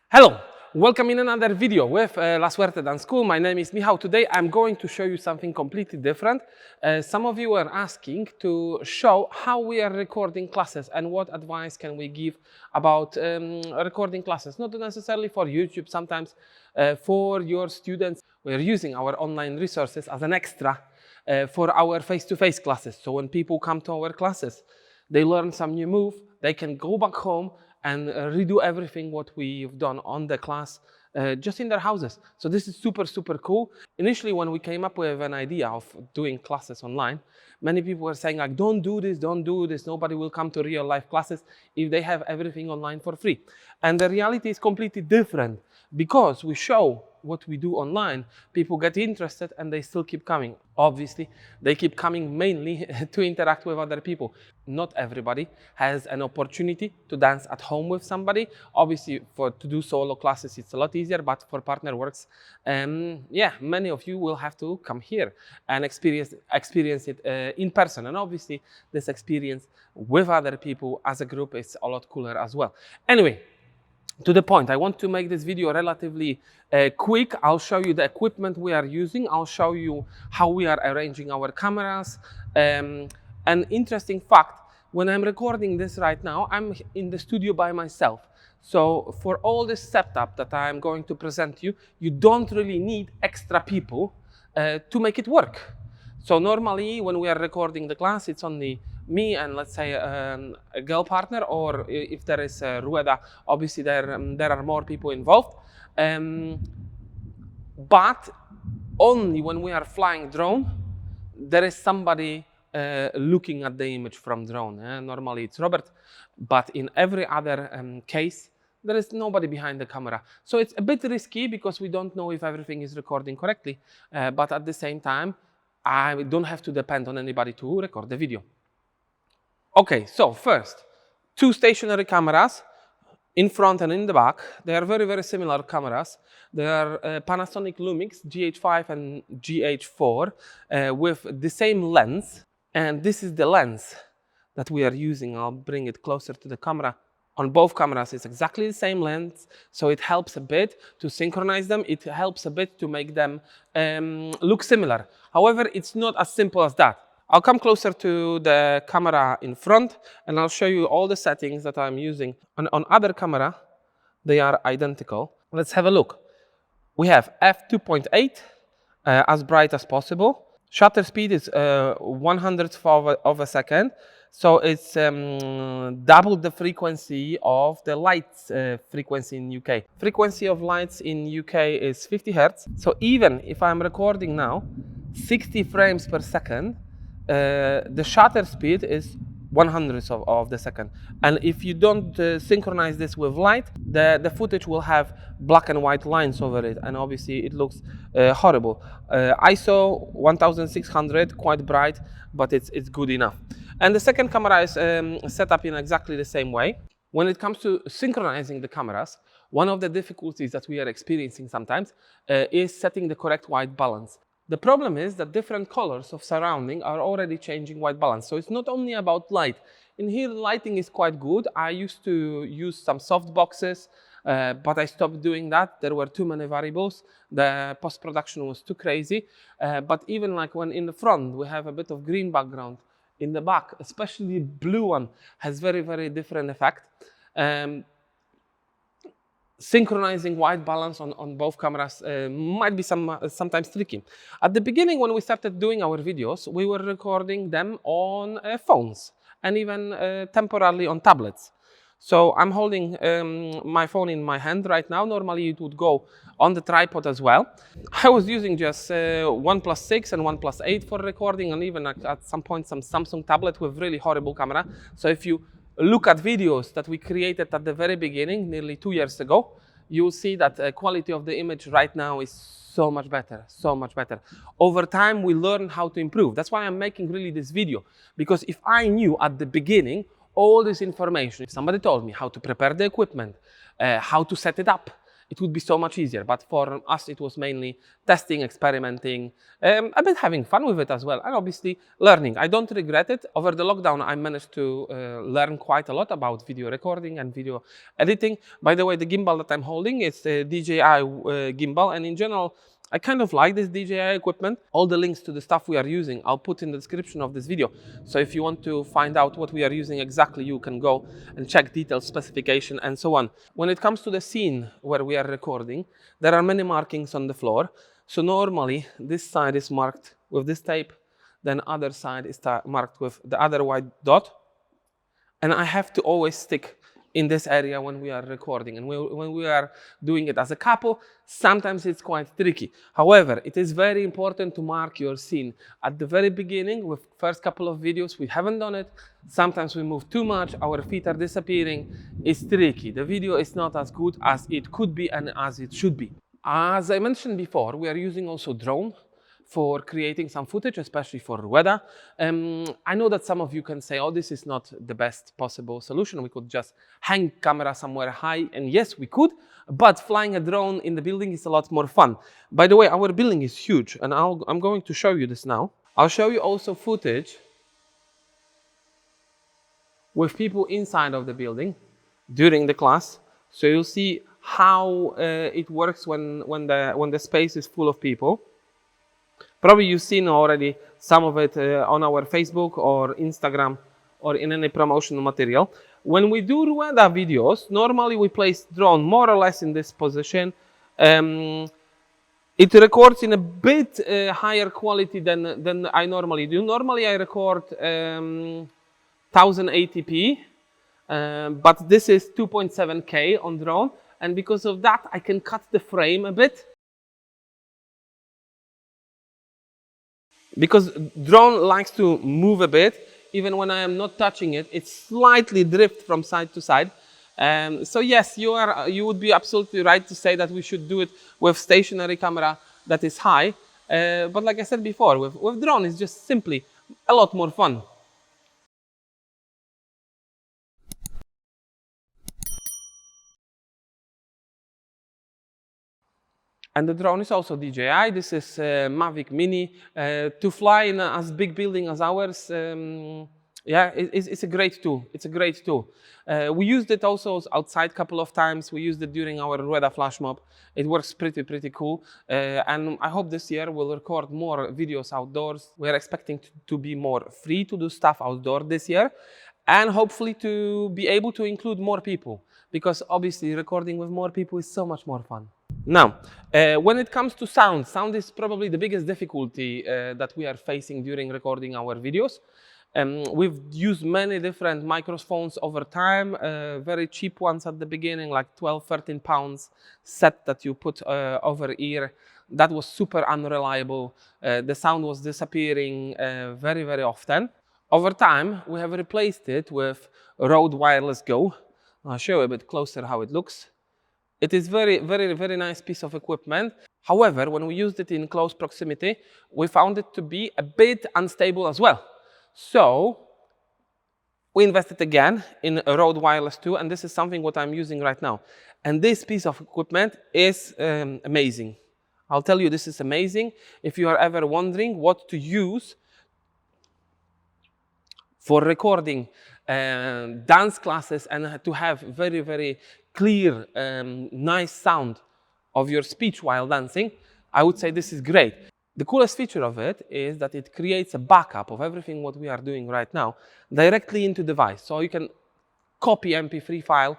Hello, welcome in another video with La Suerte Dance School. My name is Michal. Today I'm going to show you something completely different. Some of you are asking to show how we are recording classes and what advice can we give about recording classes. Not necessarily for YouTube, sometimes for your students. We're using our online resources as an extra for our face-to-face classes. So when people come to our classes, they learn some new move, they can go back home and redo everything what we've done on the class just in their houses. So this is super cool. Initially, when we came up with an idea of doing classes online, many people were saying like, don't do this, nobody will come to real life classes if they have everything online for free. And the reality is completely different. Because we show what we do online, people get interested and they still keep coming. Obviously, they keep coming mainly to interact with other people. Not everybody has an opportunity to dance at home with somebody. Obviously, to do solo classes, it's a lot easier, but for partner works, yeah, many of you will have to come here and experience it in person. And obviously, this experience with other people as a group is a lot cooler as well. Anyway, to the point, I want to make this video relatively quick. I'll show you the equipment we are using. I'll show you how we are arranging our cameras. An interesting fact, when I'm recording this right now, I'm in the studio by myself. So for all this setup that I'm going to present you, you don't really need extra people to make it work. So normally when we are recording the class, it's only me and let's say a girl partner, or if there is a RØDE, obviously there are more people involved. But only when we are flying drone, there is somebody looking at the image from drone. Normally it's Robert, but in every other case, there is nobody behind the camera. So it's a bit risky because we don't know if everything is recording correctly, but at the same time, I don't have to depend on anybody to record the video. Okay, so first, two stationary cameras in front and in the back. They are very similar cameras. They are Panasonic Lumix GH5 and GH4 with the same lens. And this is the lens that we are using. I'll bring it closer to the camera. On both cameras, it's exactly the same lens, so it helps a bit to synchronize them. It helps a bit to make them look similar. However, it's not as simple as that. I'll come closer to the camera in front and I'll show you all the settings that I'm using. On other camera, they are identical. Let's have a look. We have f2.8, as bright as possible. Shutter speed is 1/100th of a second. So it's double the frequency of the lights frequency in UK. Frequency of lights in UK is 50 Hertz. So even if I'm recording now 60 frames per second, the shutter speed is 1/100th of the second. And if you don't synchronize this with light, the footage will have black and white lines over it, and obviously it looks horrible. ISO 1600, quite bright, but it's good enough. And the second camera is set up in exactly the same way. When it comes to synchronizing the cameras, one of the difficulties that we are experiencing sometimes is setting the correct white balance. The problem is that different colors of surrounding are already changing white balance. So it's not only about light. In here, lighting is quite good. I used to use some soft boxes, but I stopped doing that. There were too many variables. The post-production was too crazy. But even like when in the front, we have a bit of green background. In the back, especially blue one, has very different effect. Synchronizing white balance on both cameras might be sometimes tricky. At the beginning, when we started doing our videos, we were recording them on phones and even temporarily on tablets. So I'm holding my phone in my hand right now. Normally it would go on the tripod as well. I was using just 1+6 and 1+8 for recording, and even at some point some Samsung tablet with really horrible camera. So if you look at videos that we created at the very beginning, nearly 2 years ago, you'll see that the quality of the image right now is so much better. Over time, we learn how to improve. That's why I'm making really this video, because if I knew at the beginning all this information, if somebody told me how to prepare the equipment, how to set it up, it would be so much easier. But for us, it was mainly testing, experimenting, a bit having fun with it as well, and obviously learning. I don't regret it. Over the lockdown, I managed to learn quite a lot about video recording and video editing. By the way, the gimbal that I'm holding is the DJI gimbal, and in general, I kind of like this DJI equipment. All the links to the stuff we are using, I'll put in the description of this video. So if you want to find out what we are using exactly, you can go and check details, specification, and so on. When it comes to the scene where we are recording, there are many markings on the floor. So normally, this side is marked with this tape, then other side is marked with the other white dot. And I have to always stick in this area when we are recording. And when we are doing it as a couple, sometimes it's quite tricky. However, it is very important to mark your scene. At the very beginning, with first couple of videos, we haven't done it. Sometimes we move too much, our feet are disappearing. It's tricky. The video is not as good as it could be and as it should be. As I mentioned before, we are using also drone for creating some footage, especially for RØDE. I know that some of you can say, oh, this is not the best possible solution. We could just hang camera somewhere high, and yes, we could, but flying a drone in the building is a lot more fun. By the way, our building is huge, and I'm going to show you this now. I'll show you also footage with people inside of the building during the class, so you'll see how it works when the space is full of people. Probably you've seen already some of it on our Facebook or Instagram or in any promotional material. When we do RØDE videos, normally we place drone more or less in this position. It records in a bit higher quality than I normally do. Normally I record 1080p, but this is 2.7K on drone. And because of that, I can cut the frame a bit. Because drone likes to move a bit, even when I am not touching it, it slightly drifts from side to side. So yes, you would be absolutely right to say that we should do it with stationary camera that is high. But like I said before, with drone, it's just simply a lot more fun. And the drone is also DJI. This is Mavic Mini. To fly in as big building as ours, yeah, it's a great tool. It's a great tool. We used it also outside a couple of times. We used it during our RØDE flash mob. It works pretty cool. And I hope this year we'll record more videos outdoors. We're expecting to be more free to do stuff outdoor this year. And hopefully to be able to include more people. Because obviously recording with more people is so much more fun. Now, when it comes to sound, sound is probably the biggest difficulty that we are facing during recording our videos. We've used many different microphones over time, very cheap ones at the beginning, like 12, 13 pounds set that you put over ear. That was super unreliable. The sound was disappearing very often. Over time, we have replaced it with RØDE Wireless GO. I'll show you a bit closer how it looks. It is very nice piece of equipment. However, when we used it in close proximity, we found it to be a bit unstable as well. So we invested again in a RØDE Wireless 2, and this is something what I'm using right now. And this piece of equipment is amazing. I'll tell you, this is amazing. If you are ever wondering what to use for recording dance classes and to have very clear, nice sound of your speech while dancing, I would say this is great. The coolest feature of it is that it creates a backup of everything what we are doing right now directly into the device. So you can copy MP3 file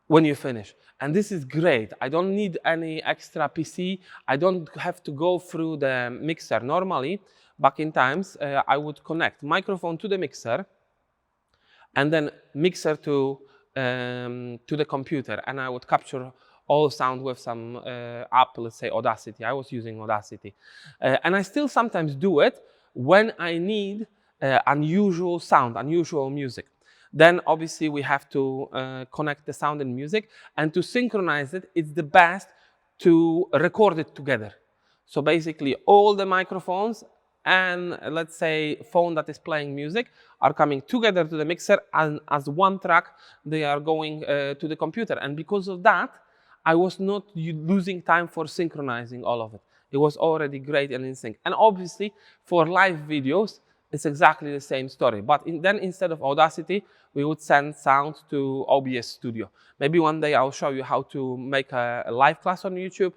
when you finish. And this is great. I don't need any extra PC. I don't have to go through the mixer. Normally, back in times, I would connect microphone to the mixer and then mixer to the computer, and I would capture all sound with some app, let's say Audacity. I was using Audacity. And I still sometimes do it when I need unusual sound, unusual music. Then obviously we have to connect the sound and music, and to synchronize it, it's the best to record it together. So basically all the microphones and let's say phone that is playing music are coming together to the mixer, and as one track they are going to the computer. And because of that, I was not losing time for synchronizing all of it. It was already great and in sync. And obviously, for live videos, it's exactly the same story. But then instead of Audacity, we would send sound to OBS Studio. Maybe one day I'll show you how to make a live class on YouTube.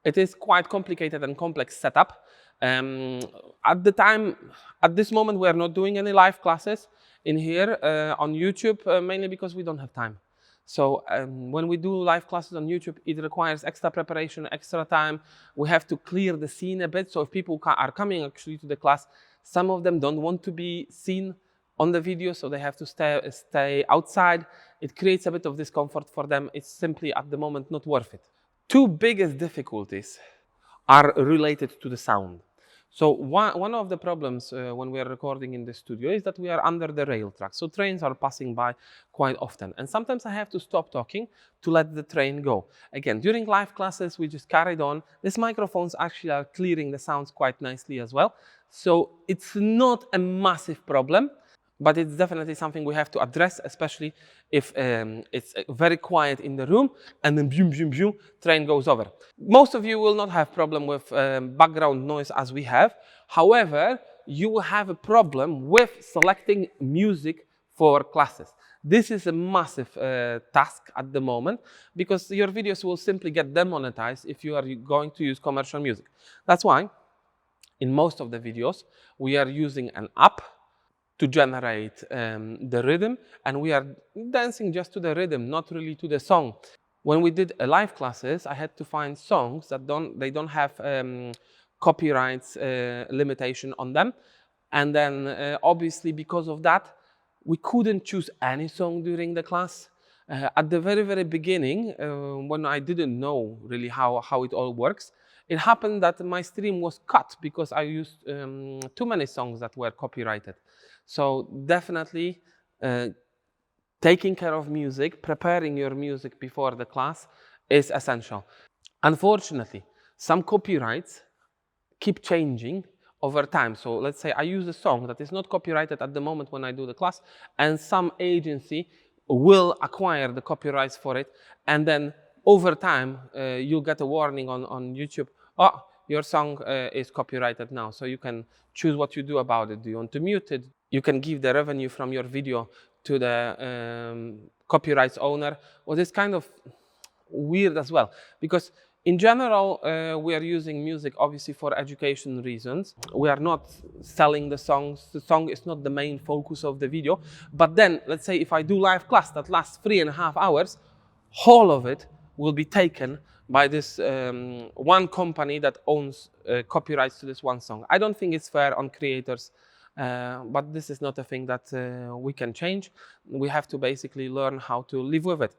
It is quite complicated and complex setup. At this moment, we are not doing any live classes in here on YouTube, mainly because we don't have time. So when we do live classes on YouTube, it requires extra preparation, extra time. We have to clear the scene a bit. So if people are coming actually to the class, some of them don't want to be seen on the video, so they have to stay outside. It creates a bit of discomfort for them. It's simply at the moment not worth it. Two biggest difficulties are related to the sound. So one of the problems when we are recording in the studio is that we are under the rail track. So trains are passing by quite often. And sometimes I have to stop talking to let the train go. Again, during live classes, we just carried on. These microphones actually are clearing the sounds quite nicely as well. So it's not a massive problem, but it's definitely something we have to address, especially if it's very quiet in the room and then boom, boom, boom, train goes over. Most of you will not have problem with background noise as we have. However, you will have a problem with selecting music for classes. This is a massive task at the moment because your videos will simply get demonetized if you are going to use commercial music. That's why in most of the videos, we are using an app to generate the rhythm, and we are dancing just to the rhythm, not really to the song. When we did live classes, I had to find songs that don't have copyrights limitation on them, and then obviously because of that, we couldn't choose any song during the class. At the very beginning, when I didn't know really how it all works, it happened that my stream was cut because I used too many songs that were copyrighted. So definitely taking care of music, preparing your music before the class is essential. Unfortunately, some copyrights keep changing over time. So let's say I use a song that is not copyrighted at the moment when I do the class, and some agency will acquire the copyrights for it, and then over time you'll get a warning on YouTube. Oh, your song is copyrighted now, so you can choose what you do about it. Do you want to mute it? You can give the revenue from your video to the copyrights owner. Well, it's kind of weird as well, because in general, we are using music obviously for education reasons. We are not selling the songs. The song is not the main focus of the video. But then, let's say if I do live class that lasts 3.5 hours, whole of it will be taken by this one company that owns copyrights to this one song. I don't think it's fair on creators, but this is not a thing that we can change. We have to basically learn how to live with it.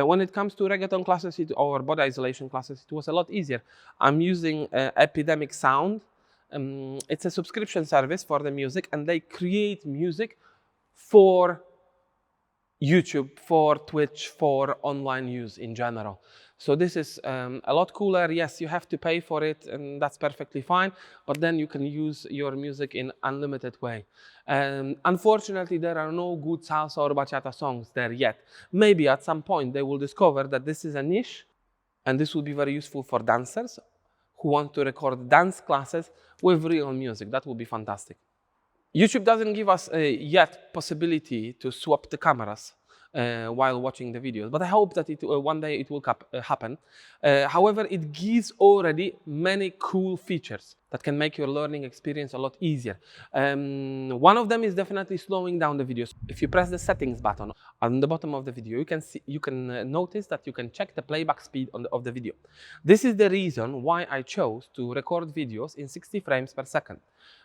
When it comes to reggaeton classes or body isolation classes, it was a lot easier. I'm using Epidemic Sound. It's a subscription service for the music, and they create music for YouTube, for Twitch, for online use in general. So this is a lot cooler. Yes, you have to pay for it, and that's perfectly fine, but then you can use your music in unlimited way. Unfortunately, there are no good salsa or bachata songs there yet. Maybe at some point they will discover that this is a niche, and this will be very useful for dancers who want to record dance classes with real music. That will be fantastic. YouTube doesn't give us yet possibility to swap the cameras while watching the videos, but I hope that one day it will happen. However, it gives already many cool features that can make your learning experience a lot easier. One of them is definitely slowing down the videos. If you press the settings button on the bottom of the video, you can notice that you can check the playback speed of the video. This is the reason why I chose to record videos in 60 frames per second.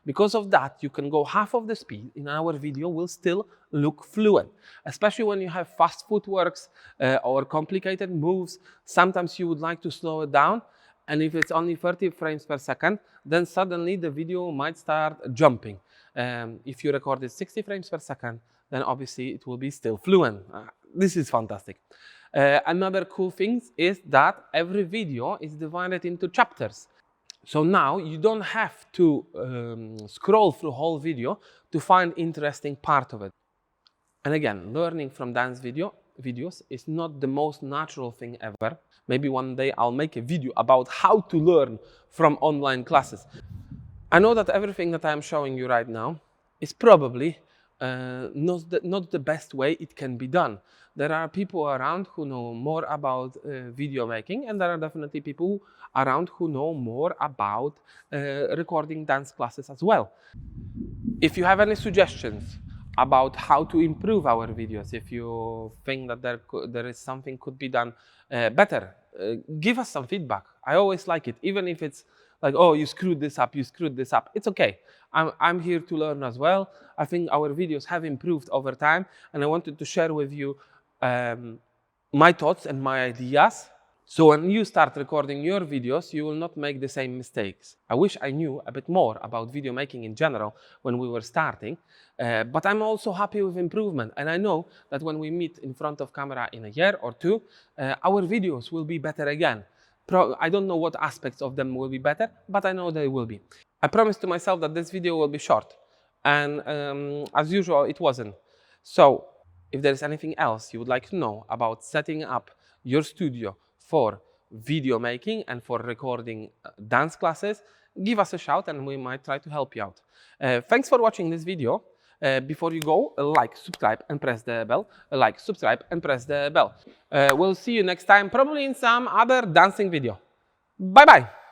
Because of that, you can go half of the speed in our video will still look fluent, especially when you have fast footworks or complicated moves. Sometimes you would like to slow it down, and if it's only 30 frames per second, then suddenly the video might start jumping. If you recorded 60 frames per second, then obviously it will be still fluent. This is fantastic. Another cool thing is that every video is divided into chapters. So now you don't have to scroll through whole video to find interesting part of it. And again, learning from dance videos is not the most natural thing ever, Maybe one day I'll make a video about how to learn from online classes. I know that everything that I'm showing you right now is probably not the best way it can be done. There are people around who know more about video making, and there are definitely people around who know more about recording dance classes as well. If you have any suggestions about how to improve our videos, if you think that there is something could be done better, give us some feedback. I always like it, even if it's like, oh, you screwed this up, it's okay. I'm here to learn as well. I think our videos have improved over time, and I wanted to share with you my thoughts and my ideas. So when you start recording your videos, you will not make the same mistakes. I wish I knew a bit more about video making in general when we were starting, but I'm also happy with improvement. And I know that when we meet in front of camera in a year or two, our videos will be better again. I don't know what aspects of them will be better, but I know they will be. I promised to myself that this video will be short, and as usual, it wasn't. So if there is anything else you would like to know about setting up your studio for video making and for recording dance classes, give us a shout and we might try to help you out. Thanks for watching this video. Before you go, like, subscribe and press the bell. Like, subscribe and press the bell. We'll see you next time, probably in some other dancing video. Bye bye!